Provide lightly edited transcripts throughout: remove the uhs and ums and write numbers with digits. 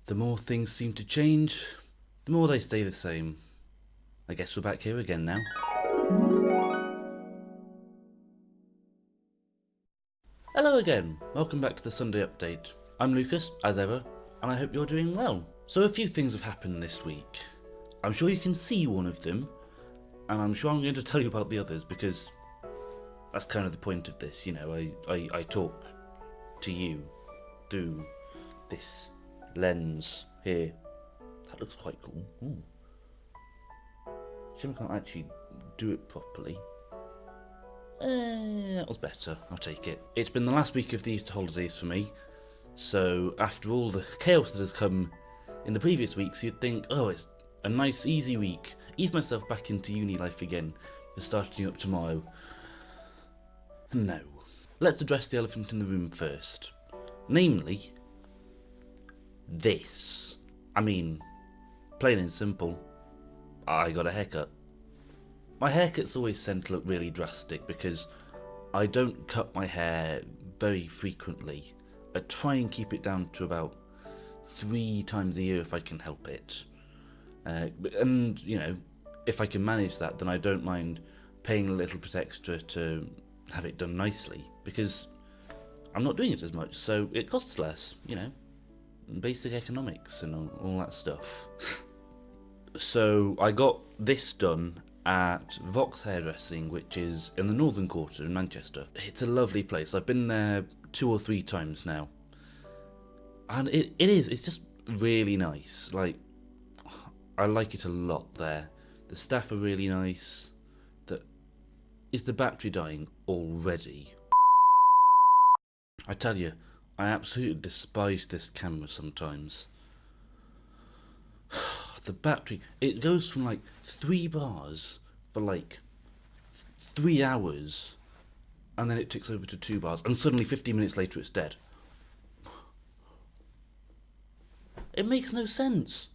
The more things seem to change, the more they stay the same. I guess we're back here again now. Hello again, welcome back to the Sunday Update. I'm Lucas, as ever, and I hope you're doing well. So a few things have happened this week. I'm sure you can see one of them, and I'm sure I'm going to tell you about the others because that's kind of the point of this, you know, I talk to you through this lens here. That looks quite cool. Ooh. Shame I can't actually do it properly. That was better, I'll take it. It's been the last week of the Easter holidays for me, so after all the chaos that has come in the previous weeks, you'd think, oh, it's a nice easy week, ease myself back into uni life again for starting up tomorrow. No. Let's address the elephant in the room first. Namely, this. I mean, plain and simple, I got a haircut. My haircuts always tend to look really drastic because I don't cut my hair very frequently. I try and keep it down to about 3 times a year if I can help it. And, you know, if I can manage that, then I don't mind paying a little bit extra to have it done nicely, because I'm not doing it as much, so it costs less, you know, basic economics and all that stuff. So I got this done at Vox Hairdressing, which is in the Northern Quarter in Manchester. It's a lovely place. I've been there 2 or 3 times now, and it's just really nice. Like, I like it a lot there. The staff are really nice. Is the battery dying already? I tell you, I absolutely despise this camera sometimes. The battery, it goes from like 3 bars for like 3 hours, and then it ticks over to 2 bars, and suddenly 15 minutes later it's dead. It makes no sense.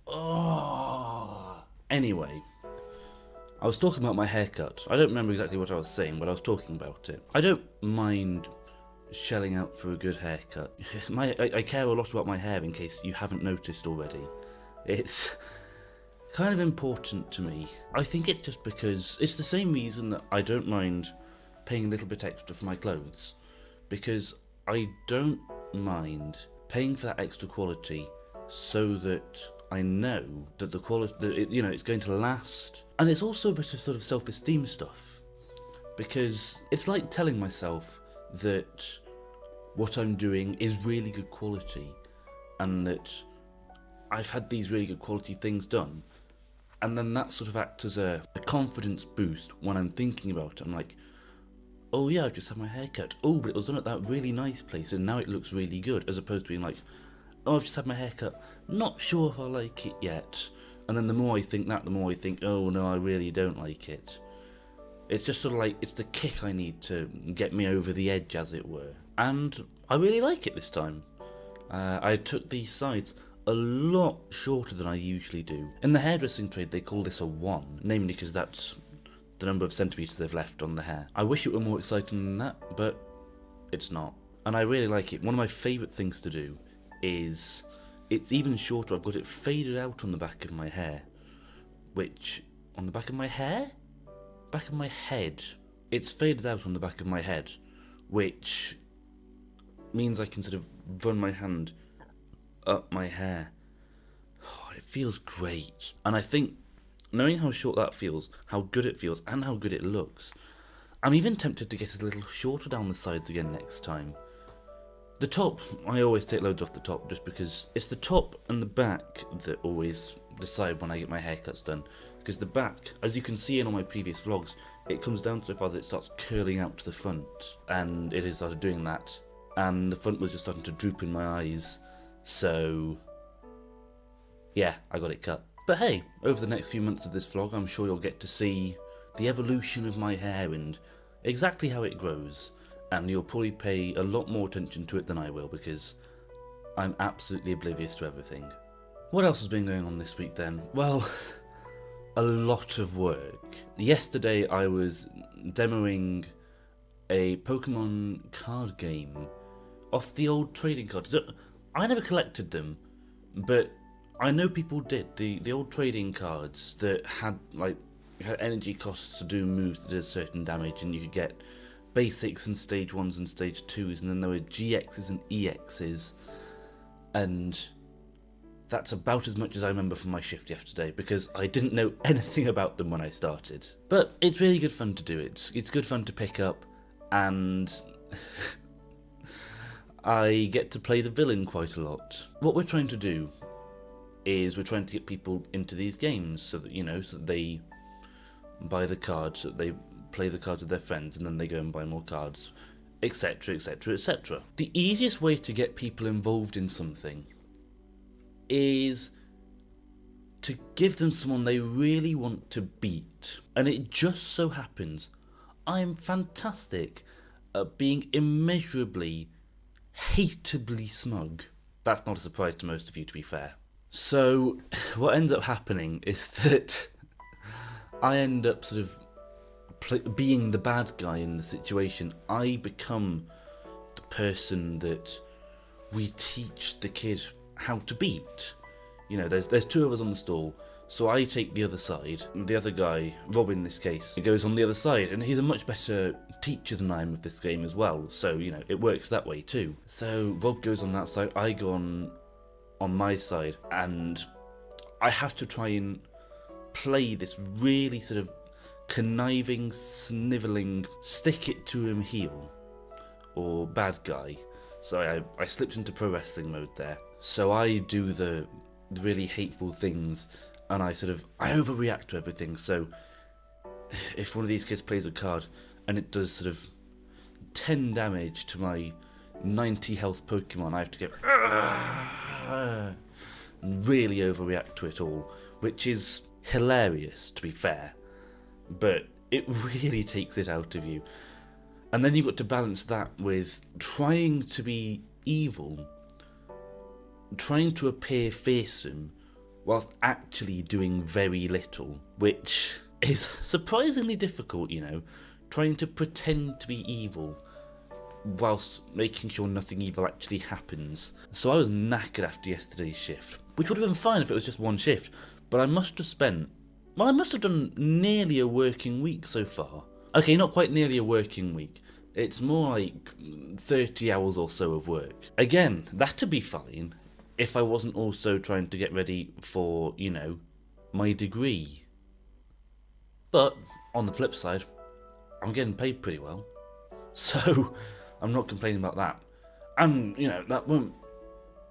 Oh. Anyway, I was talking about my haircut. I don't remember exactly what I was saying, but I was talking about it. I don't mind shelling out for a good haircut. I care a lot about my hair, in case you haven't noticed already. It's kind of important to me. I think it's just because it's the same reason that I don't mind paying a little bit extra for my clothes, because I don't mind paying for that extra quality so that I know that the quality, you know, it's going to last. And it's also a bit of sort of self-esteem stuff, because it's like telling myself that what I'm doing is really good quality, and that I've had these really good quality things done, and then that sort of acts as a confidence boost when I'm thinking about it. I'm like, oh yeah, I've just had my hair cut. Oh, but it was done at that really nice place, and now it looks really good, as opposed to being like, oh, I've just had my hair cut, not sure if I like it yet. And then the more I think that, the more I think, oh no, I really don't like it. It's just sort of like, it's the kick I need to get me over the edge, as it were. And I really like it this time. I took these sides a lot shorter than I usually do. In the hairdressing trade, they call this a 1, namely because that's the number of centimetres they've left on the hair. I wish it were more exciting than that, but it's not. And I really like it. One of my favourite things to do is, it's even shorter. I've got it faded out on the back of my hair, which, on the back of my hair? Back of my head. It's faded out on the back of my head, which means I can sort of run my hand up my hair. Oh, it feels great. And I think, knowing how short that feels, how good it feels, and how good it looks, I'm even tempted to get it a little shorter down the sides again next time. The top, I always take loads off the top, just because it's the top and the back that always decide when I get my haircuts done. Because the back, as you can see in all my previous vlogs, it comes down so far that it starts curling out to the front, and it has started doing that, and the front was just starting to droop in my eyes, so yeah, I got it cut. But hey, over the next few months of this vlog, I'm sure you'll get to see the evolution of my hair and exactly how it grows. And you'll probably pay a lot more attention to it than I will, because I'm absolutely oblivious to everything. What else has been going on this week then? Well, a lot of work. Yesterday I was demoing a Pokemon card game off the old trading cards. I never collected them, But I know people did. The old trading cards that had energy costs to do moves that did certain damage, and you could get basics and stage 1s and stage 2s, and then there were GXs and EXs, and that's about as much as I remember from my shift yesterday, because I didn't know anything about them when I started. But it's really good fun to do. It's good fun to pick up, and I get to play the villain quite a lot. What we're trying to do is we're trying to get people into these games so that, so that they buy the cards, so that they play the cards with their friends, and then they go and buy more cards, etc, etc, etc. The easiest way to get people involved in something is to give them someone they really want to beat. And it just so happens I'm fantastic at being immeasurably, hateably smug. That's not a surprise to most of you, to be fair. So what ends up happening is that I end up sort of being the bad guy in the situation. I become the person that we teach the kid how to beat. There's two of us on the stall, so I take the other side, and the other guy, Rob in this case, goes on the other side, and he's a much better teacher than I am of this game as well, so, it works that way too. So Rob goes on that side, I go on my side, and I have to try and play this really sort of conniving, snivelling, stick it to him heel, or bad guy. So I slipped into pro wrestling mode there. So I do the really hateful things, and I overreact to everything. So if one of these kids plays a card and it does sort of 10 damage to my 90 health Pokemon, I have to go and really overreact to it all, which is hilarious, to be fair, but it really takes it out of you. And then you've got to balance that with trying to be evil, trying to appear fearsome, whilst actually doing very little, which is surprisingly difficult, trying to pretend to be evil whilst making sure nothing evil actually happens. So I was knackered after yesterday's shift, which would have been fine if it was just one shift, but I must have done nearly a working week so far. Okay, not quite nearly a working week. It's more like 30 hours or so of work. Again, that'd be fine if I wasn't also trying to get ready for, my degree. But, on the flip side, I'm getting paid pretty well. So, I'm not complaining about that. And, that won't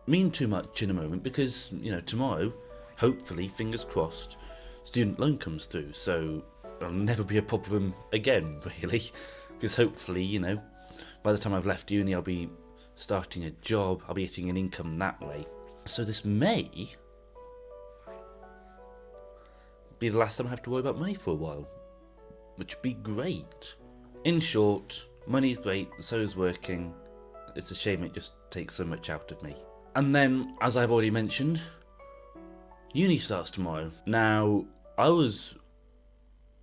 mean too much in a moment because, tomorrow, hopefully, fingers crossed, student loan comes through. So, it'll never be a problem again, really. Because hopefully, by the time I've left uni, I'll be starting a job, I'll be getting an income that way. So this may be the last time I have to worry about money for a while, which would be great. In short, money's great, so is working. It's a shame it just takes so much out of me. And then, as I've already mentioned, uni starts tomorrow. Now, I was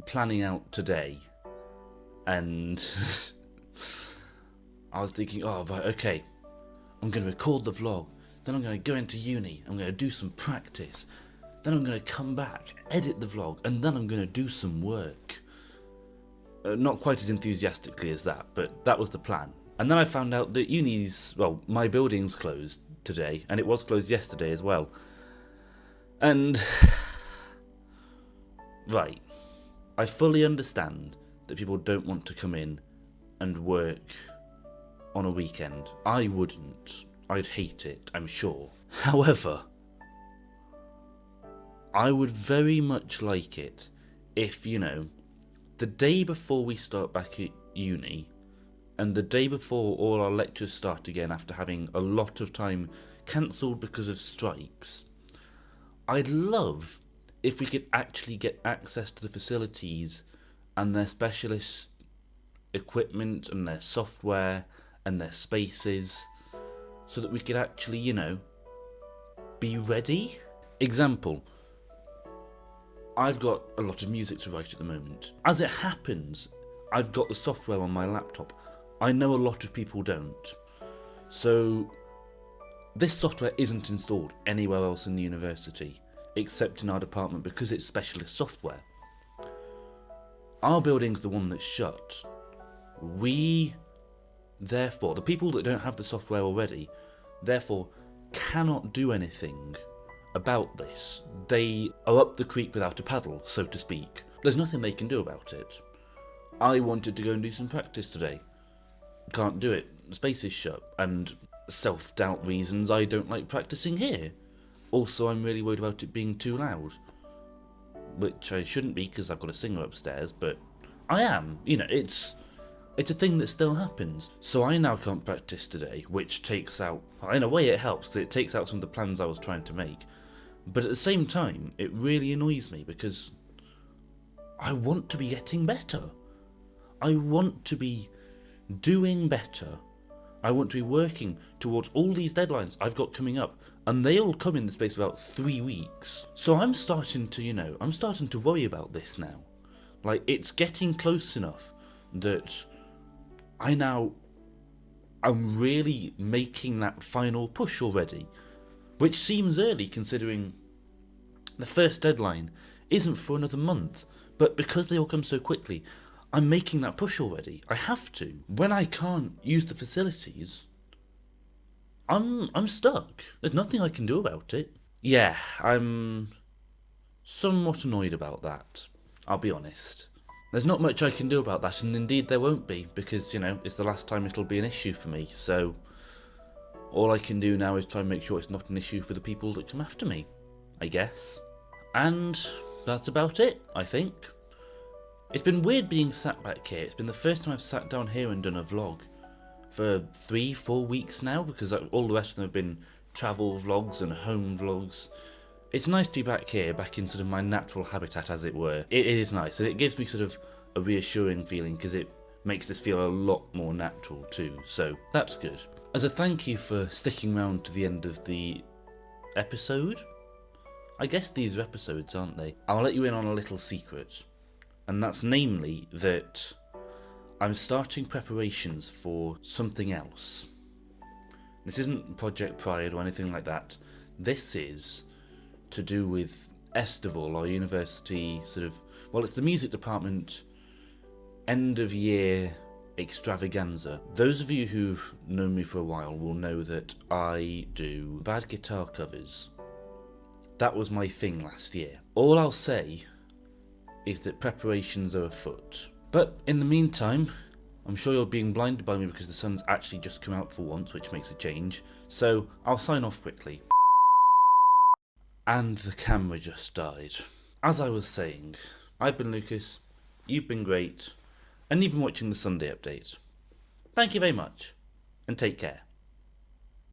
planning out today, and I was thinking, oh, right, okay, I'm going to record the vlog, then I'm going to go into uni, I'm going to do some practice, then I'm going to come back, edit the vlog, and then I'm going to do some work. Not quite as enthusiastically as that, but that was the plan. And then I found out that my building's closed today, and it was closed yesterday as well. And, right, I fully understand that people don't want to come in and work on a weekend. I wouldn't. I'd hate it, I'm sure. However, I would very much like it if, the day before we start back at uni, and the day before all our lectures start again after having a lot of time cancelled because of strikes, I'd love if we could actually get access to the facilities and their specialist equipment and their software and their spaces so that we could actually, be ready. Example, I've got a lot of music to write at the moment. As it happens, I've got the software on my laptop. I know a lot of people don't. So This software isn't installed anywhere else in the university, except in our department because it's specialist software. Our building's the one that's shut. We, therefore, the people that don't have the software already, therefore, cannot do anything about this. They are up the creek without a paddle, so to speak. There's nothing they can do about it. I wanted to go and do some practice today. Can't do it. Space is shut, and self-doubt reasons I don't like practicing here. Also, I'm really worried about it being too loud. Which I shouldn't be because I've got a singer upstairs, but I am. You know, it's a thing that still happens. So I now can't practice today, which takes out, in a way it helps, because it takes out some of the plans I was trying to make. But at the same time, it really annoys me because I want to be getting better. I want to be doing better. I want to be working towards all these deadlines I've got coming up, and they all come in the space of about 3 weeks. So I'm starting to worry about this now. Like, it's getting close enough that I'm really making that final push already, which seems early considering the first deadline isn't for another month, but because they all come so quickly, I'm making that push already. I have to. When I can't use the facilities, I'm stuck. There's nothing I can do about it. Yeah, I'm somewhat annoyed about that. I'll be honest. There's not much I can do about that, and indeed there won't be, because, you know, it's the last time it'll be an issue for me, so all I can do now is try and make sure it's not an issue for the people that come after me, I guess. And that's about it, I think. It's been weird being sat back here. It's been the first time I've sat down here and done a vlog for 3-4 weeks now, because all the rest of them have been travel vlogs and home vlogs. It's nice to be back here, back in sort of my natural habitat, as it were. It is nice, and it gives me sort of a reassuring feeling, because it makes this feel a lot more natural too, so that's good. As a thank you for sticking around to the end of the episode, I guess these are episodes, aren't they? I'll let you in on a little secret. And that's namely that I'm starting preparations for something else. This isn't Project Pride or anything like that. This is to do with Estival, our university it's the music department end of year extravaganza. Those of you who've known me for a while will know that I do bad guitar covers. That was my thing last year. All I'll say is that preparations are afoot. But in the meantime, I'm sure you're being blinded by me because the sun's actually just come out for once, which makes a change. So I'll sign off quickly. And the camera just died. As I was saying, I've been Lucas, you've been great, and you've been watching the Sunday Update. Thank you very much, and take care.